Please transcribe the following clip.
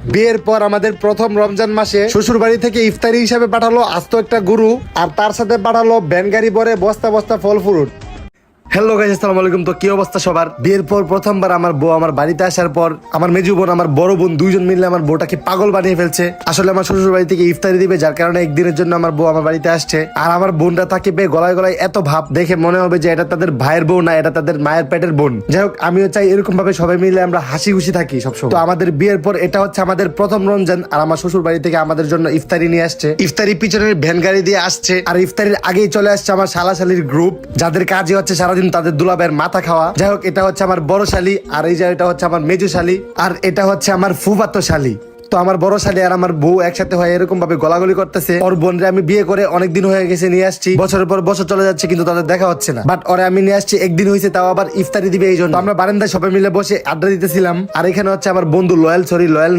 বিয়ের পর আমাদের প্রথম রমজান মাসে শ্বশুর বাড়ি থেকে ইফতারি হিসাবে পাঠালো আস্ত একটা গরু, আর তার সাথে পাঠালো ভ্যান গাড়ি ভরে বস্তা বস্তা ফল ফ্রুট। হ্যালো গাইস, আসসালামু আলাইকুম। তো কি অবস্থা সবার? বিয়ের পর প্রথমবার আমার বউ আমার বাড়িতে আসার পর আমার মেজু বোন আমার বড় বোন দুইজন মিলে আমার বউটাকে পাগল বানিয়ে ফেলছে। আসলে আমার শ্বশুর বাড়ি থেকে ইফতারি দিবে, যার কারণে একদিনের জন্য আমার বউ আমার বাড়িতে আসছে। আর আমার বোনটা তাকে পেয়ে গলায় গলায় এত ভাব দেখে মনে হবে যে এটা তাদের ভাইয়ের বউ না, এটা তাদের মায়ের পেটের বোন। যাই হোক, আমিও চাই এরকম ভাবে সবাই মিলে আমরা হাসি খুশি থাকি সবসময়। তো আমাদের বিয়ের পর এটা হচ্ছে আমাদের প্রথম রমজান, আর আমার শ্বশুর বাড়ি থেকে আমাদের জন্য ইফতারি নিয়ে আসছে। ইফতারি পিছনের ভ্যান গাড়ি দিয়ে আসছে, আর ইফতারির আগেই চলে আসছে আমার শালাশালির গ্রুপ, যাদের কাজই হচ্ছে সারাদিন তাদের দুলাভাইয়ের মাথা খাওয়া। যাই হোক, এটা হচ্ছে আমার বড় শালি, আর এই যে এটা হচ্ছে আমার মেজু শালি, আর এটা হচ্ছে আমার ফুফাতো শালি। তো আমার বড় শালি আর আমার বউ একসাথে হয়ে এরকম ভাবে গলাগলি করতেছে। ওর বোনরে আমি বিয়ে করে অনেকদিন হয়ে গেছে নিয়ে আসছি, বছরের পর বছর চলে যাচ্ছে কিন্তু তাদের দেখা হচ্ছে না। বাট ওরে আমি নিয়ে আসছি একদিন হয়েছে, তাও আবার ইফতারি দিবে এই জন্য। আমরা বারান্দায় সবাই মিলে বসে আড্ডা দিতেছিলাম, আর এখানে হচ্ছে আমার বন্ধু লয়াল